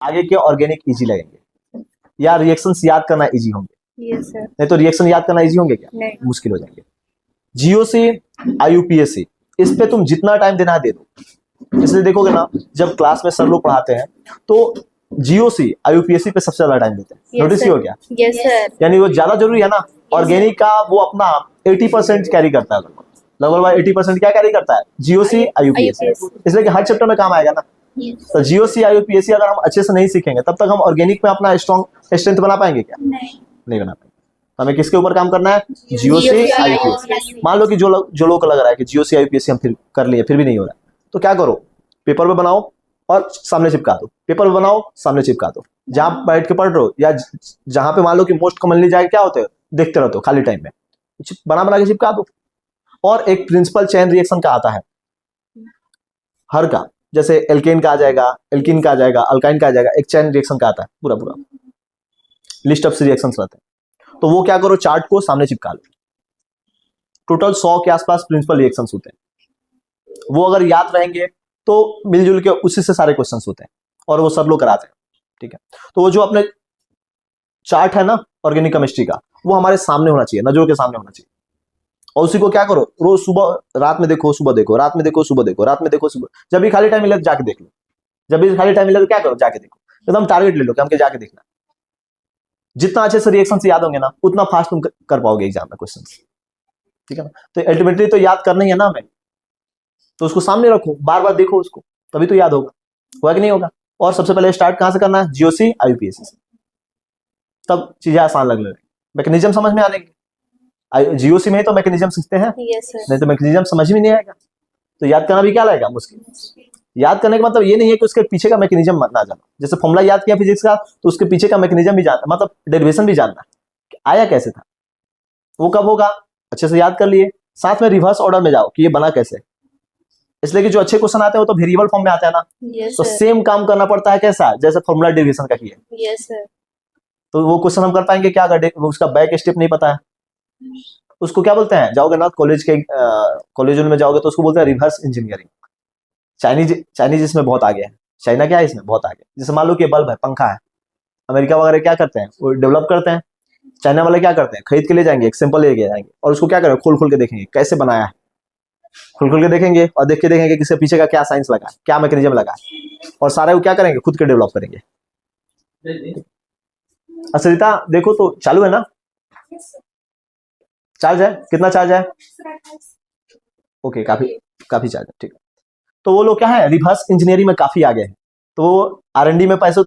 आगे के organic easy लगेंगे या रिएक्शंस याद करना इजी होंगे? Yes sir. नहीं तो रिएक्शन याद करना इजी होंगे क्या? नहीं। मुश्किल हो जाएंगे। जीओसी, आईयूपीएसी, इस पे तुम जितना टाइम देना है दे दो। इसलिए देखोगे ना, जब क्लास में सर लोग पढ़ाते हैं तो जीओसी, आईयूपीएसी पे सबसे ज्यादा टाइम देते हैं। नोटिस ही हो गया? Yes sir. यानी वो ज्यादा जरूरी है ना। ऑर्गेनिक का वो अपना 80% कैरी करता है, लगभग 80% क्या कैरी करता है? GOC, IUPAC. इसलिए कि हर चैप्टर में काम आएगा ना। तो जीओसी, आईयूपीएसी अगर हम अच्छे से नहीं सीखेंगे तब तक हम ऑर्गेनिक में अपना स्ट्रेंथ बना पाएंगे क्या? नहीं बना पाएंगे। हमें किसके ऊपर काम करना है? GOC, IUPAC. मान लो कि जो लोग को लग रहा है कि जीओसी, आईयूपीएसी हम फिर कर लिए, फिर भी नहीं हो रहा है, तो क्या करो, पेपर पे बनाओ और सामने चिपका दो। पेपर पे बनाओ, सामने चिपका दो। जहां बैठ के पढ़ रहे हो या जहां पे मान लो कि मोस्ट कॉमनली जाके क्या होते हो, देखते रहते हो खाली टाइम में, बना के चिपका दो। और एक प्रिंसिपल चेन रिएक्शन का आता है हर का, जैसे एल्केन का आ जाएगा, एल्किन का आ जाएगा, अल्काइन का आ जाएगा, एक चेन रिएक्शन का आता है पूरा पूरा लिस्ट ऑफ रिएक्शंस रहते हैं। तो वो क्या करो, चार्ट को सामने चिपका लो। टोटल 100 के आसपास प्रिंसिपल रिएक्शंस होते हैं। वो अगर याद रहेंगे तो मिलजुल के उसी से सारे क्वेश्चंस होते हैं और वो सब लोग कराते हैं। ठीक है, तो वो जो अपने चार्ट है ना ऑर्गेनिक केमिस्ट्री का, वो हमारे सामने होना चाहिए, नजरों के सामने होना चाहिए। और उसी को क्या करो, रोज सुबह रात में देखो, सुबह देखो, रात में देखो, सुबह देखो, रात में देखो, सुबह। जब भी खाली टाइम मिले तो जाके देख लो। जब भी खाली टाइम मिले तो क्या करो, जाके देखो। एकदम टारगेट ले लो कि हमके जाके देखना। जितना अच्छे से रिएक्शन से याद होंगे ना, उतना फास्ट तुम कर पाओगे एग्जाम में क्वेश्चन। ठीक है ना? तो अल्टीमेटली तो याद करना ही है ना हमें, तो उसको सामने रखो, बार बार देखो उसको, तभी तो याद होगा कि नहीं होगा। और सबसे पहले स्टार्ट कहां से करना है? जीओसी, आईयूपीएसी से। तब चीजें आसान लगने लगे, मैकेनिज्म समझ में आने की। जीओसी में ही तो मैकेनिज्म सीखते हैं, नहीं तो मैकेनिज्म समझ में नहीं आएगा। तो याद करना भी क्या लगेगा, मुश्किल। याद करने का मतलब ये नहीं है कि उसके पीछे का मैकेनिज्म ना जाना। जैसे फॉर्मूला याद किया फिजिक्स का, तो उसके पीछे का मैकेनिज्म भी जानना, मतलब डेरिवेशन भी जानना कि आया कैसे था, वो कब होगा, अच्छे से याद कर लिए। साथ में रिवर्स ऑर्डर में जाओ कि ये बना कैसे। इसलिए कि जो अच्छे क्वेश्चन आते हैं वो तो वेरिएबल फॉर्म में आते हैं ना, तो सेम काम करना पड़ता है कैसा, जैसे फॉर्मूला डेरिवेशन का किया। तो वो क्वेश्चन हम कर पाएंगे क्या अगर उसका बैक स्टेप नहीं पता है? उसको क्या बोलते हैं, जाओगे ना कॉलेज के कॉलेज में जाओगे तो उसको बोलते हैं रिवर्स इंजीनियरिंग। चाइनीज इसमें बहुत आगे है। चाइना क्या है इसमें बहुत आगे। जैसे मान लो कि बल्ब है, पंखा है, अमेरिका वगैरह क्या करते हैं, वो डेवलप करते हैं। चाइना वाले क्या करते हैं, खरीद के ले जाएंगे, एक सैंपल ले जाएंगे और उसको क्या करेंगे, खोल खोल के देखेंगे कैसे बनाया है। खोल खोल के देखेंगे और देख के देखेंगे कि इसके पीछे का क्या साइंस लगा, क्या मैकेनिज्म लगा, और सारे वो क्या करेंगे, खुद के डेवलप करेंगे। असरिता देखो तो चालू है ना, चार्ज है, कितना चार्ज है? ओके, काफी चार्ज है, ठीक है। तो वो लोग क्या है, रिवर्स इंजीनियरिंग में काफी आगे है। तो वो R&D में पैसे